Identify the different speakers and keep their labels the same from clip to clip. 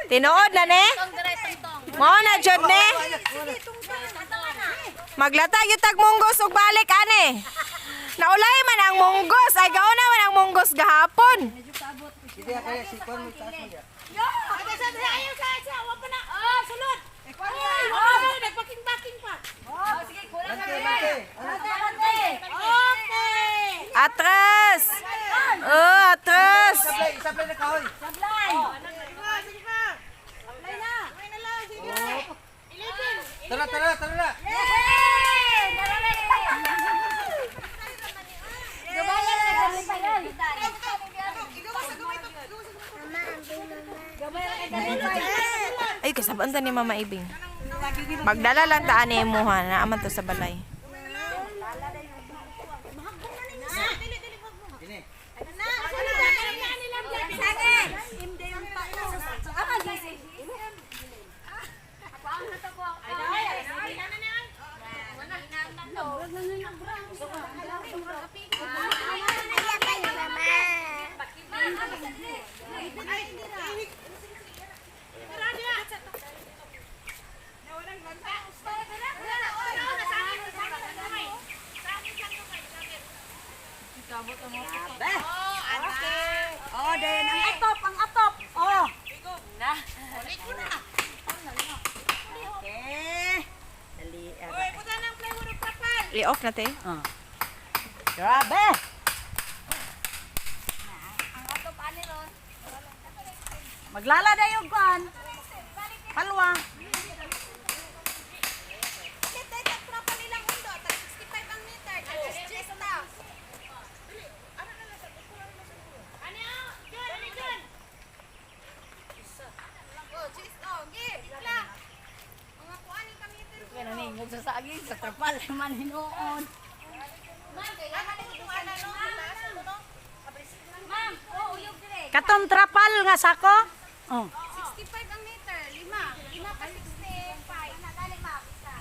Speaker 1: Tinuod na ne? Mao na jud ne? Maglatag yung tag munggos ug balik ani. Naulay man ang munggos, ay gauna man ang munggos gahapon.
Speaker 2: Sige kaya si Kwan mo taas mo dia.
Speaker 3: Yo, ayo sa wa pa na. Oh, sulod. Oh, nagpaking-baking pa. Oh, sige, kulang na rin. Okay.
Speaker 1: Atras. Oh, atras.
Speaker 2: Sablay na kahoy.
Speaker 3: Sablay. Sige pa. Sablay na. Sablay na lang, sige. 11.
Speaker 2: Tara na.
Speaker 1: Ay, kasabaan ta ni Mama Ibing. Magdala lang ta ani mo ha, naaman to sa balay.
Speaker 3: Oh, dahil ang atop. Oh. Na. Okay. Dali. Oy, puta ng plywood ng kapal.
Speaker 1: I-off na te.
Speaker 3: Grabe. Maglala na yung kwan. Palwa. Sa saging, sa trapal, man hinoon. Katong trapal nga sako? Oh.
Speaker 4: 65 ang meter, 5 pa 65. Nadali ma, isa.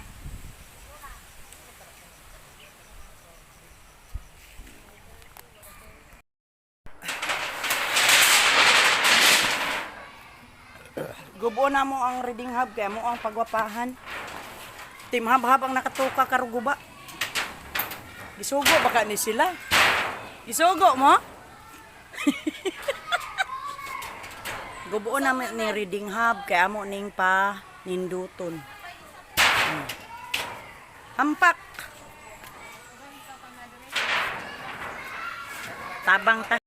Speaker 3: Gubo na mo ang reading hub kaya mo ang pagwapahan. Tim hab-hab ang nakatuka karuguba. Gisugo baka ni sila. Gisugo mo? Gubo na ni reading hub kaya mo ning pa ninduton. Hampak. Tabang ta.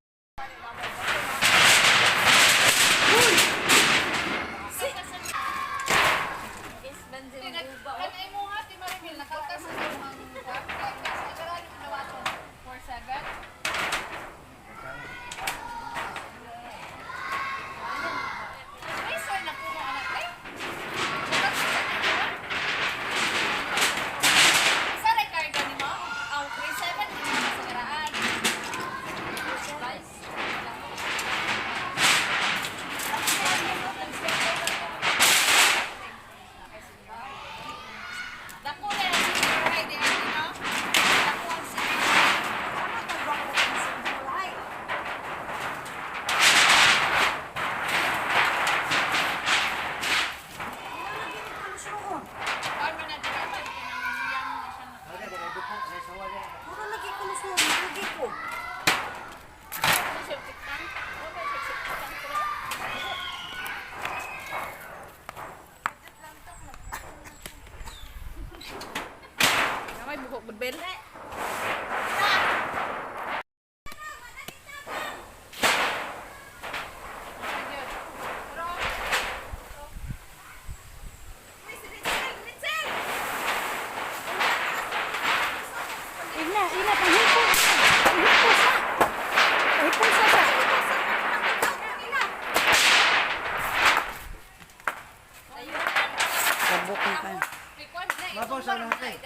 Speaker 2: Mabaw sa lahat eh.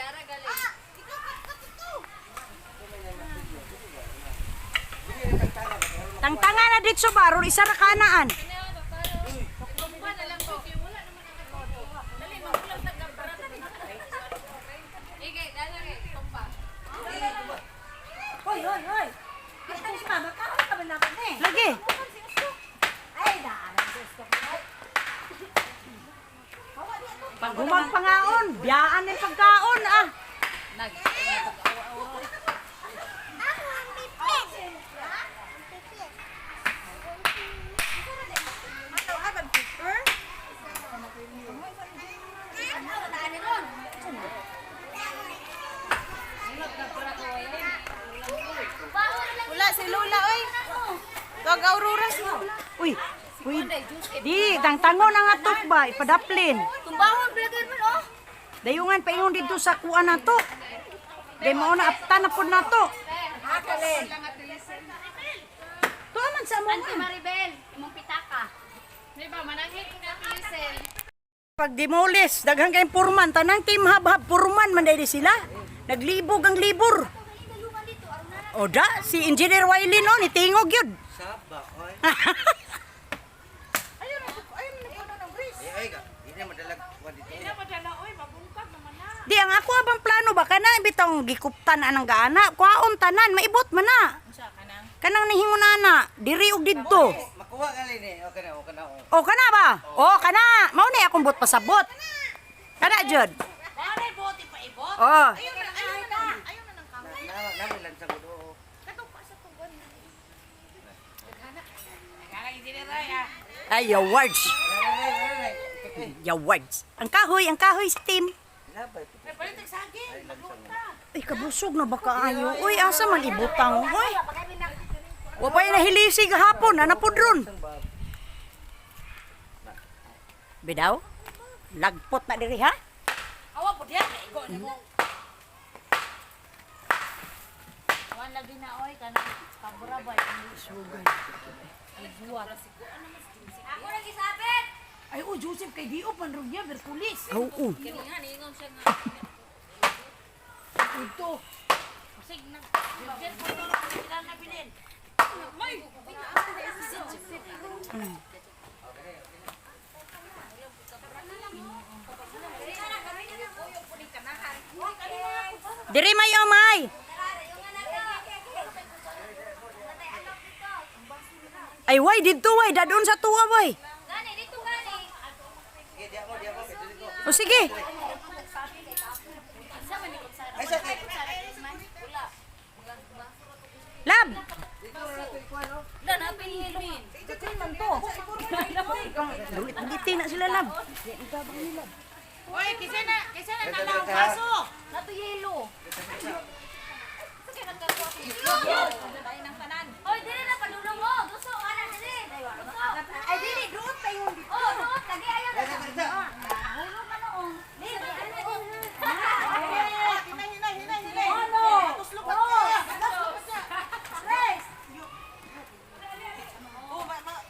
Speaker 3: Tangtanga na dito sa baro, isa ra kanaan.
Speaker 4: Hoy. Ito si mama, kahit ka ba natin eh?
Speaker 3: Lagi.
Speaker 4: Ay, daan. Gusto ko.
Speaker 3: Pag humagpangaon, biyaan ng pagkaon ah.
Speaker 1: Wala si Lola, oy. Tawag Aurora si Lola.
Speaker 3: Uy, uy. Di, tangtangon ang atok ba, ipadaplin.
Speaker 4: Tumbahon, bilagay mo, oh.
Speaker 3: Dayungan paingon dito sa kuan nato. Day mao na aptan na pud nato. Tuaman sa mo.
Speaker 4: Auntie Maribel, imong pitaka. Di ba, manangin ko na pinsel.
Speaker 3: Pag demolis, daghang kay purman, tanang team hab-hab purman man dai sila. Naglibog ang libur. O da, si Engineer Wiley no, nitingog yun.
Speaker 2: Saba, oy. Ay, hindi madalag kuan dito.
Speaker 3: Di, ang ako abang plano ba, kana bitong gikuptan anang gaana, kuhaon tanan, maibot man na. Kanang nihingon ana, diri og didto.
Speaker 2: Makuha ka rin eh. Okay na, okay na.
Speaker 3: O kana ba? O kana, mao ni akong bot pasabot. Kana jud. Oh,
Speaker 2: Namin lang sa gudo.
Speaker 3: ay awards. Awards. Ang kahoy sa team. Ay, kabusog na baka ayo. Uy, asa man ibutang. Uy, wapay na hilisi gahapon, anapudron. Bidaw? Lagpot na diri ha?
Speaker 4: Awa po diyan, igo ni mo. Wan lagi na oy kana paborabay ang sugay. Ay buwat. Ako nang isabit.
Speaker 3: Ay, oh, Joseph, kay Dio, panrugya, Berkulis. Oo.
Speaker 4: Kini nga ningon siya nga.
Speaker 3: Ito.
Speaker 4: Sig na. Bigyan ko to sila na bilin. May.
Speaker 3: Diri may omay. Ay, why, dito, why, dadon sa tuwa, why.
Speaker 4: Gani dito gani.
Speaker 3: O, sige.
Speaker 2: Ay, sakit.
Speaker 3: Lab.
Speaker 4: Na na pinilin.
Speaker 3: Dulit na sila, lab.
Speaker 2: Nalaw kaso.
Speaker 4: Nato yelo. Oy, dili na padulong mo. Gusto ana dili. Ay dili doon tayo. Oh, doon lagi ayo. Hulog ka noon. Dili. Ano? Tuslok ka.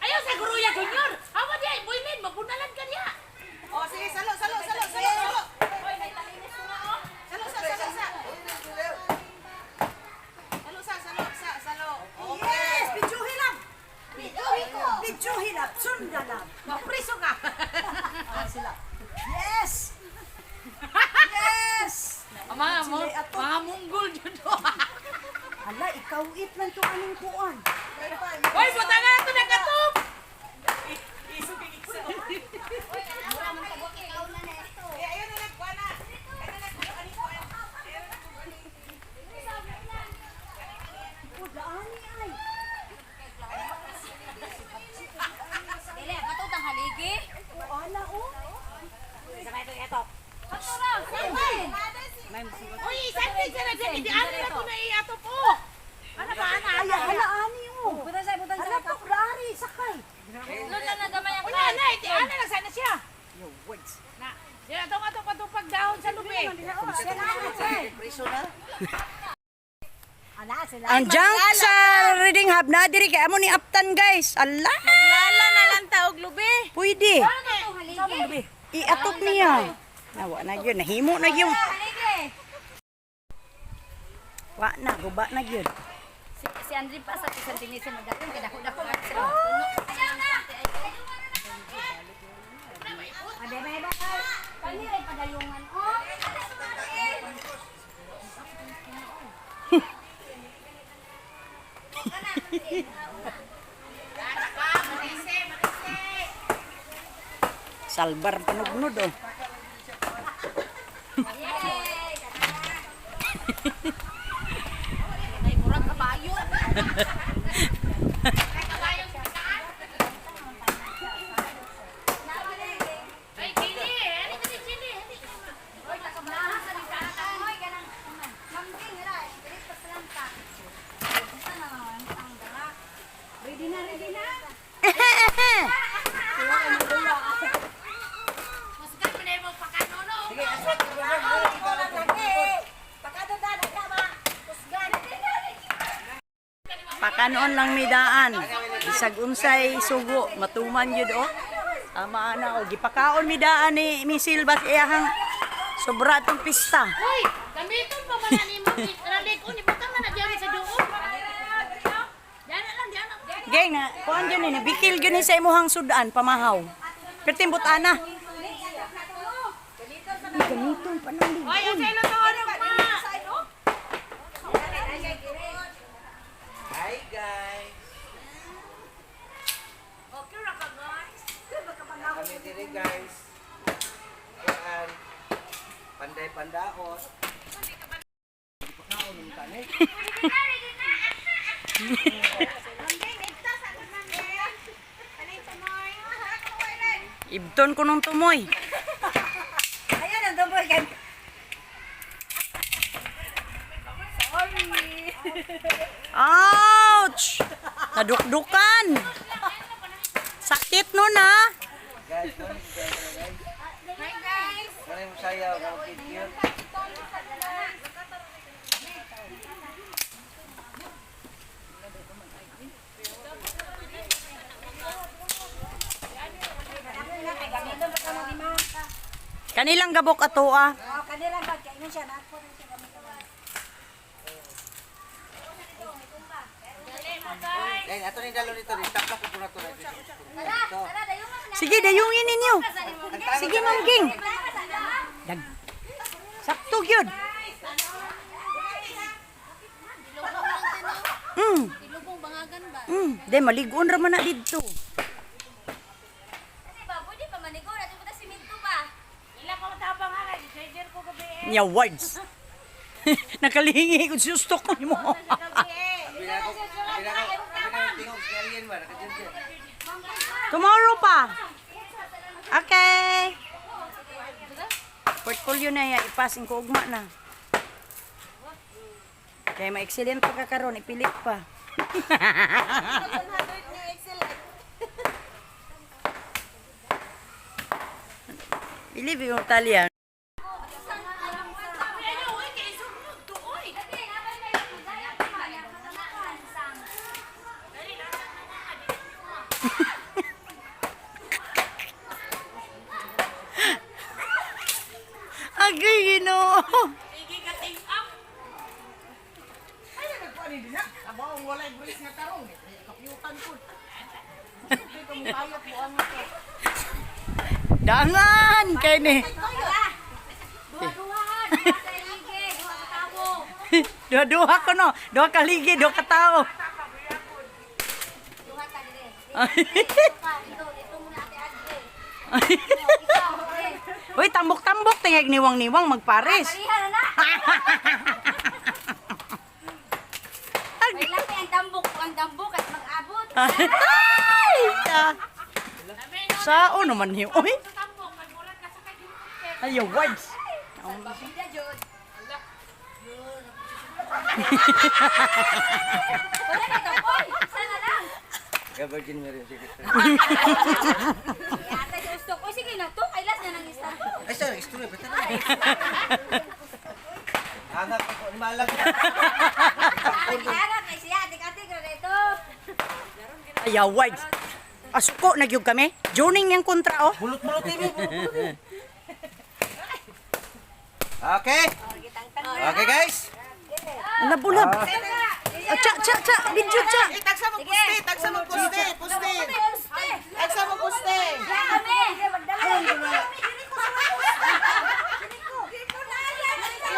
Speaker 4: Ayaw sa Guruya Junior. Awa di ay builin, mabunalan ka diha.
Speaker 1: Oh, sige, salo.
Speaker 4: Oy, may talinis ko nga oh.
Speaker 1: Salo.
Speaker 3: Yes, pidyohi lang. Pidyohi lang. Sunda lang.
Speaker 1: Mapriso ka.
Speaker 3: Yes. Yes.
Speaker 1: Mga munggol dyan.
Speaker 3: Ala, ikaw it lang to anong kuan.
Speaker 1: Hoy, butangan na ito na katop.
Speaker 4: Dili, patutang haligi.
Speaker 3: Ala, oh.
Speaker 4: Paturaw, sige.
Speaker 1: Uy, sandwich ka na dyan. Hindi ano na ito na iato po. Ano ba, ana?
Speaker 3: Ay, ala, ani, oh. Ala, pakrari, sakay.
Speaker 4: Doon lang nagamay ang
Speaker 1: Wala na, hindi ana lang sana siya.
Speaker 3: Yo, words.
Speaker 1: Na, sila itong ato patupag dahon sa lubi.
Speaker 2: Priso na.
Speaker 3: Ang junk sa reading hub na diri kay amo ni Aptan, guys. Ala.
Speaker 1: Lala na lang taog lubi.
Speaker 3: Pwede.
Speaker 4: haligi.
Speaker 3: Iatok niya. Nawa na yun. Nahimo na yun.
Speaker 4: Haligi.
Speaker 3: Wa na, guba na yun.
Speaker 4: Si Andre pa sa isang tinisin magdating kadako-dako nga sila. Ayaw na. Ade may bakal. Kani ray padayungan oh.
Speaker 3: Salbar panugnod, oh.
Speaker 4: Ay, murag kabayo. Ay, chili. Ano ba yung chili? Oy, nakablahan sa nagkakata. Oy, ganang. Mambing, ira. Dirit pa lang ka. Basta na naman ang dala. Ready na, ready na. Musgan mo na yung pagkanono.
Speaker 2: Sige, aswat ko ba?
Speaker 3: Pakanon lang midaan. Bisag unsay sugo, matuman yun o. Tama na o. Gipakaon midaan ni Silva iyahang sobra itong pista.
Speaker 4: Hoy, gamiton pa man ni mo. Radik ko ni butang na diyan sa duo. Diyan lang, diyan lang.
Speaker 3: Gay nga, kuhan dyan ni, bikil dyan ni sa imuhang sudan, pamahaw. Pertimbot ana. Ganitong panang
Speaker 4: Hoy, ang selo to ano pa?
Speaker 2: Hi guys.
Speaker 4: Okay ra ka guys.
Speaker 2: Kami diri guys. Yan. Panday-pandaot. Pagkaon ng tani.
Speaker 3: Ibton ko nung tumoy.
Speaker 1: Ayan ang tumoy kay.
Speaker 3: Ouch! Nadukdukan. Sakit nun ha.
Speaker 2: Guys, guys.
Speaker 4: Hi guys.
Speaker 2: Kaya mo sayaw ng video.
Speaker 3: Kanilang gabok ato ah.
Speaker 1: Oh, kanilang bag kay siya na ako rin siya gamit.
Speaker 2: Guys, ato ni dalo nito. Tapos ko na to.
Speaker 4: Tara, dayo mo na.
Speaker 3: Sige, dayungin ninyo. Sige, Ma'am Ging. Dag. Sakto yun.
Speaker 4: Ilubong bangagan ba?
Speaker 3: Day, maligoon raman na dito.
Speaker 4: Kasi ba, pwede pa manigo natin puta simento ba? Ila ko matapang ha, i-charger ko gabi eh.
Speaker 3: Nya words. Nakalihingi ko susto ko mo.
Speaker 2: Tingog si alien ba? Nakadyan siya.
Speaker 3: Tomorrow pa. Okay. Portfolio na ya, ipasing ko ugma na. Kaya ma-excellent pa ka karon, ipilit pa. Believe yung Italian. Agay, Ginoo. Dangan kay ni.
Speaker 4: Duha-duhaan, sa ilige, duha ka tawo.
Speaker 3: Duha ko no, duha ka ligi, duha ka tao.
Speaker 4: Duha ka dire. Dito muna ate Agre. Ikaw, Agre.
Speaker 3: Uy, tambok-tambok tingag niwang-niwang magpares.
Speaker 4: Parihan na. May laki ang dambok at mag-abot.
Speaker 3: Ay! Sao naman hiyo? Uy,
Speaker 4: Tambok, magbulat ka sa kayo.
Speaker 3: ayaw words.
Speaker 4: Hindi, Jod. Wala na ito, boy. Sana lang.
Speaker 2: Ka-Virgin Mary. Sige.
Speaker 4: Yata yung gusto ko. Sige na to. Ay, last na ng isa to.
Speaker 2: Ay, sir, istorya. Bata na. Hanap ako. Malag.
Speaker 4: Harap na siya. Atik-atik na ito.
Speaker 3: Ayaw words. Asuko nagyug kami. Joining niyang kontra oh.
Speaker 2: Bulot-bulot TV. Okay. Okay, guys.
Speaker 3: Nabulab. Cha cha cha, video cha.
Speaker 2: Tagsa mo puste. Tagsa mo puste. Puste. Tagsa mo puste.
Speaker 4: Kami.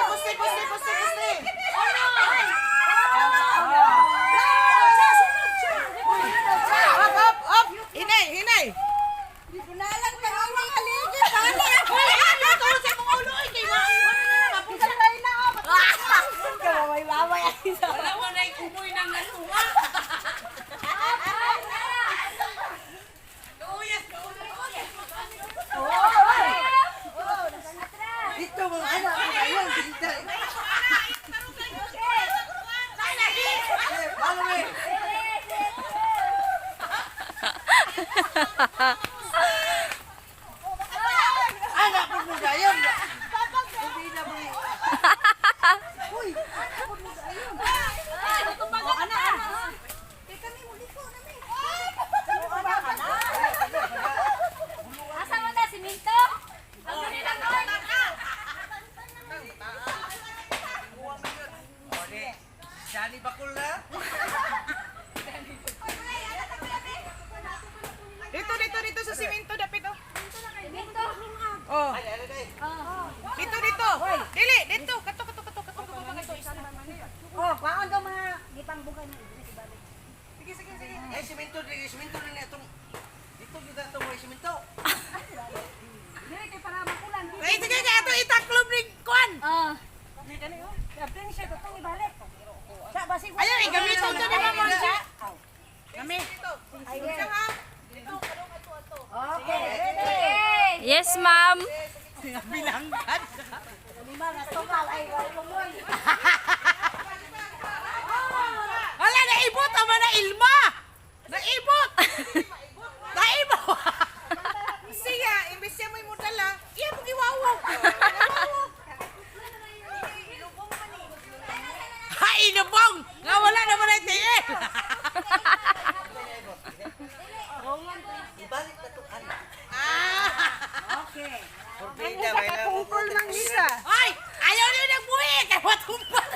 Speaker 2: Puste, puste, puste, puste. Up, up, up. Hinay, hinay.
Speaker 1: Gunalang tawang haligi. Pani ako.
Speaker 2: Ay, ano to sa mga ulo? Ay, kay ma. Ano na, mapunta na rin na.
Speaker 3: Wala mo na ikumoy ng naluwa.
Speaker 2: Dito mga anak. Ayun, dito. Ano eh? Anak ko mo gayon. Hindi na mo. Uy, ako mo gayon.
Speaker 4: Asa mo na si Minto? Ang nilang doon.
Speaker 2: Johnny Bakul na.
Speaker 1: Dito sa simento dapit oh.
Speaker 4: Minto.
Speaker 1: Oh.
Speaker 2: Ay, ano kay?
Speaker 1: Dito. Dili, dito. Kato.
Speaker 4: Oh, kuhaan daw mga gipangbugan ni ibalik.
Speaker 1: Sige.
Speaker 2: Ay, simento na itong. Dito kita itong may simento.
Speaker 4: Dili kay para makulan.
Speaker 1: Ay, sige ato itaklob ni kuan.
Speaker 4: Ah. Kapten siya tutong ibalik. Sa basig.
Speaker 1: Ayaw, gamiton to nila mo siya. Kami.
Speaker 4: Okay, ready.
Speaker 1: Yes, ma'am.
Speaker 3: Bilanggan.
Speaker 4: Lima na tokal ay lumoy.
Speaker 3: Wala, naibot ama na Ilma. Naibot.
Speaker 1: Siya, imbes siya may mudala, iya mo giwawog.
Speaker 3: Ha, inubong. Nga wala naman na tiil.
Speaker 2: Ibalik na itong anak.
Speaker 3: Okay.
Speaker 2: Porbida, may
Speaker 1: Pungkol ng Lisa.
Speaker 3: Ay, ayaw niyo nagbuhi. Kaya watumpal.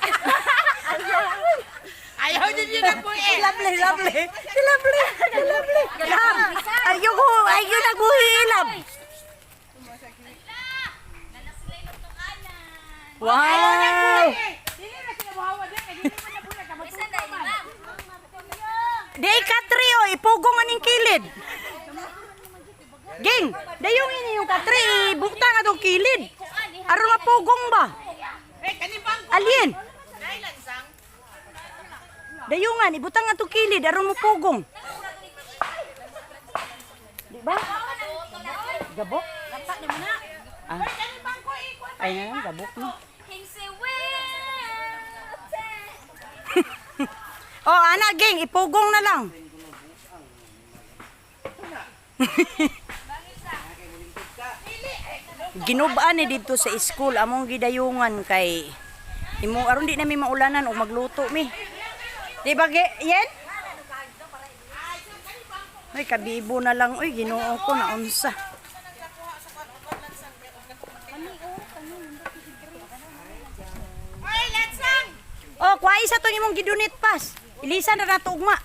Speaker 3: Ayaw niyo nagbuhi.
Speaker 1: Lovely. Gam. Ayun nagbuhilab. Wow. Di katri o ipugong aning kilid. Ging, dayong ini yung katri, bukta nga tong kilid. Aron mapugong ba? Alien. Dayungan, ibutang nga tong kilid, aron mapugong. Di ba? Gabok? Ah. Ay na, gabok na. Oh, anak, ging, ipugong na lang. Ginubaan ni dito sa school among gidayungan kay imo aron di na mi maulanan o magluto mi. Di ba yen? Ay kabibo na lang oy Ginoo ko na unsa. Oy, let's sing. Oh, kuha isa to imong gidunit pas. Ilisa na nato ugma.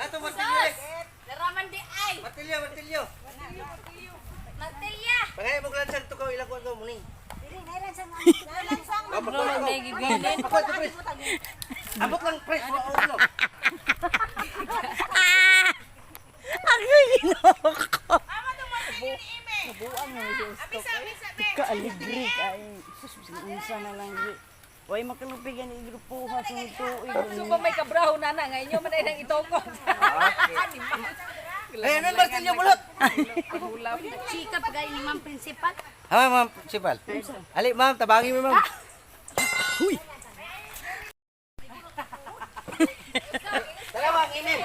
Speaker 2: Ato martilyo.
Speaker 4: Laraman di ay.
Speaker 2: Martilyo.
Speaker 4: Martilya.
Speaker 2: Pagay mo glansan to ko ilang kuan ko muni.
Speaker 4: Dili na ilan sa mga.
Speaker 2: Abot lang press mo ulo.
Speaker 1: Ang Ginoo ko. Kaaligri kay sus unsa na lang di. Way makalupigan ni grupo ha sa tuig.
Speaker 5: Suba may kabraho na na ngayon man ay nang itokot.
Speaker 2: Ay, may martilyo bulot.
Speaker 4: Chika pagay ni ma'am principal.
Speaker 2: Ha, ma'am, principal. Ali, ma'am, tabangi mo, ma'am. Huy. Dalawang email.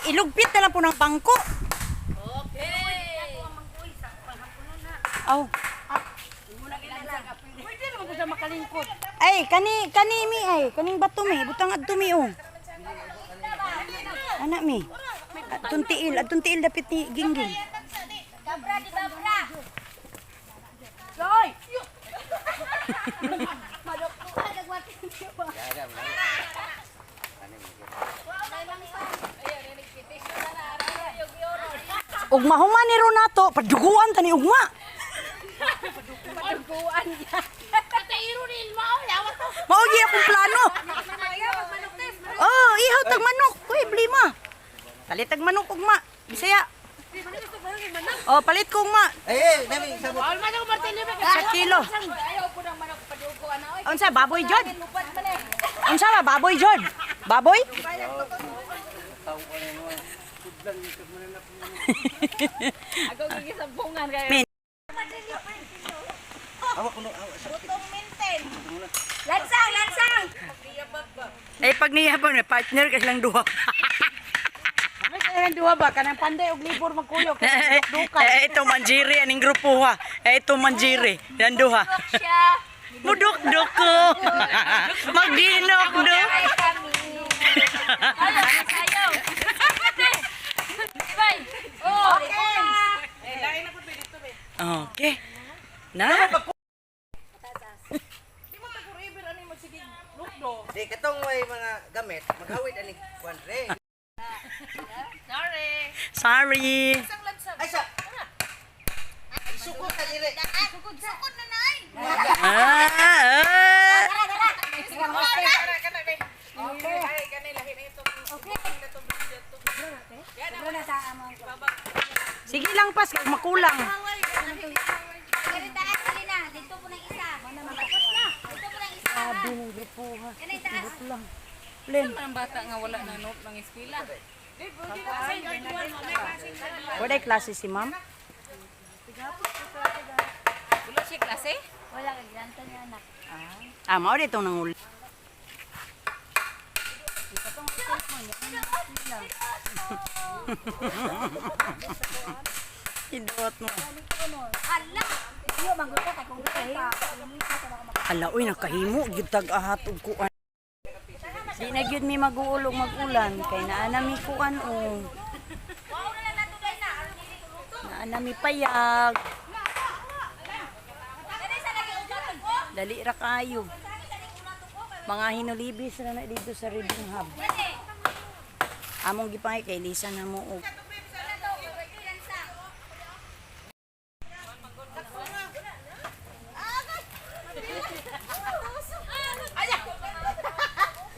Speaker 1: Ilugpit na lang po ng bangko. Aw.
Speaker 3: Pwede naman po siya makalingkod.
Speaker 1: Ay, kani mi ay, kaning bato mi, butang adto mi oh. Anak mi. Atun tiil dapit ni Gingging.
Speaker 4: Dabra di dabra.
Speaker 3: Soy!
Speaker 1: Ugma human ni Ronato, paduguan tani ugma.
Speaker 5: Pagkuan niya. Katairo ni Ilma, lawas
Speaker 3: Palit ag manok ugma. Bisaya. Oh, palit ko ugma.
Speaker 2: Nami, sabot.
Speaker 3: Sa kilo.
Speaker 5: Ayaw ko ng manok padugo ana oy.
Speaker 3: Unsa baboy jod?
Speaker 5: Lupad man eh.
Speaker 3: Unsa ba baboy jod? Baboy?
Speaker 5: Ako gigisabungan kayo.
Speaker 3: Men.
Speaker 2: Awak kuno, awak sa.
Speaker 4: Lansang, lansang!
Speaker 3: Eh pag niya ba na partner ka lang duha.
Speaker 1: Kami kaya ng duha ba? Kanang panday og libor magkuyok. Dukay.
Speaker 3: Ito manjiri aning grupo ha. Ito manjiri yan duha.
Speaker 4: Siya!
Speaker 3: Mudok-dok ko. Magdinok-dok.
Speaker 4: Ay kami! Ayaw! Ayaw! Bay! Oh!
Speaker 3: Okay. Na?
Speaker 2: Di katong way mga gamit, maghawid ani kwan re.
Speaker 3: Sorry.
Speaker 2: Ay sa. Sukot ka dire.
Speaker 4: Sukod na nay!
Speaker 3: Ah. Sige lang pas kag makulang.
Speaker 4: Ganitaas, halina. Dito po ng isa. Tapos na. Dito po ng isa.
Speaker 3: Sabi ng grupo ha.
Speaker 4: Ganitaas.
Speaker 3: Len.
Speaker 5: Ang bata nga wala na note ng eskwela.
Speaker 3: Wala klase si ma'am.
Speaker 5: Wala siya klase?
Speaker 4: Wala ka ganta niya anak.
Speaker 3: Ah, mao dito nang uli. Idot mo.
Speaker 4: Ala! Iyo, manggulo ka kung pa.
Speaker 3: Ala, uy, nakahimo. Gyud tag-ahat og kuan. Di na gyud mi mag-uulog mag-ulan. Kay naana mi kuan o. Naana mi payag. Dali ra kayo. Mga hinulibis na na dito sa Reading Hub. Among gipangay kay Lisa na mo og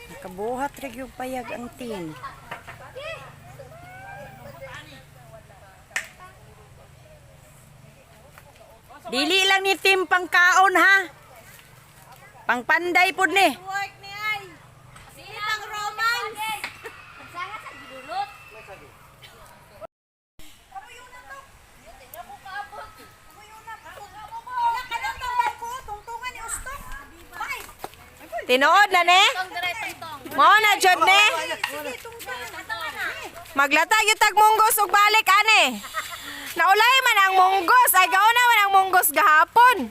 Speaker 3: nakabuhat ra gyud payag ang tin. Dili lang ni team pangkaon ha. Pangpanday pud ni.
Speaker 4: Work ni ay! Sinang romance! Magsangat sa gilulot. Wala ka nang tawag ko. Tungtungan ni Ustok. Bye!
Speaker 6: Tinuod na ne?
Speaker 4: Tong direct tong.
Speaker 6: Mao na jud ne?
Speaker 4: Sige, tungtungan. Tungtungan na.
Speaker 6: Maglatag yung tag munggos ug balik ane. Naulay man ang munggos, ay gauna man ang munggos gahapon.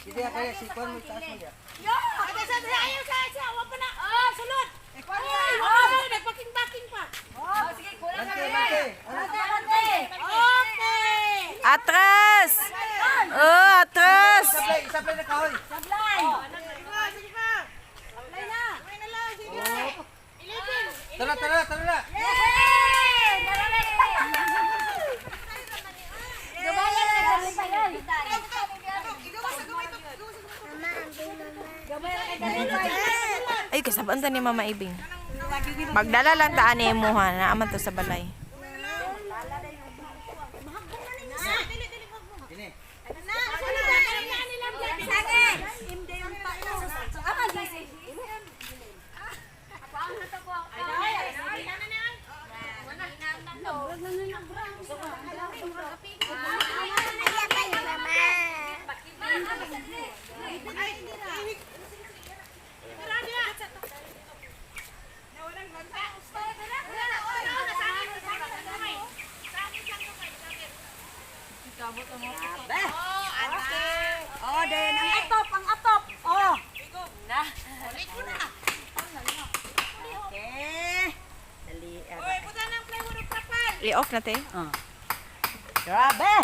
Speaker 2: Sige kaya si kwan mo taas mo dia.
Speaker 4: Yo! Ate sa ayaw sa wag pa na. Oh, sulod. Oh, nagpaking-paking pa. Oh, sige, kulang
Speaker 2: Ante,
Speaker 4: na.
Speaker 2: ante.
Speaker 4: Ate. Okay.
Speaker 6: Atras! Oh, atras!
Speaker 2: Isaplay na kahoy.
Speaker 4: Sablay.
Speaker 2: Tara, tara, tara.
Speaker 4: Yay! Marami. Gabaya na kami pa yun.
Speaker 6: Ay, kasabaan ta ni Mama Ibing. Magdala lang ta ani mo ha, naaman to sa balay.
Speaker 1: Oh, den ang atop, ang atop. Oh. Okay. Dali.
Speaker 6: I-off na te.
Speaker 1: Grabe.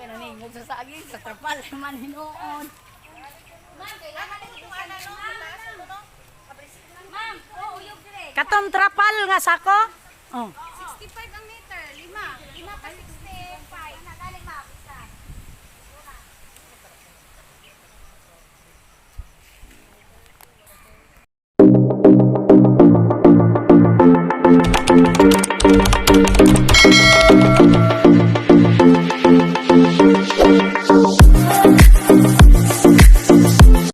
Speaker 5: Naningog sa saging sa trapal man hinoon.
Speaker 4: Ma'am, oh, uyog dire.
Speaker 3: Katong trapal nga sako. Oh.
Speaker 4: 65 ang meter. 5. 5 pa 65. Ano, dali, ma'am.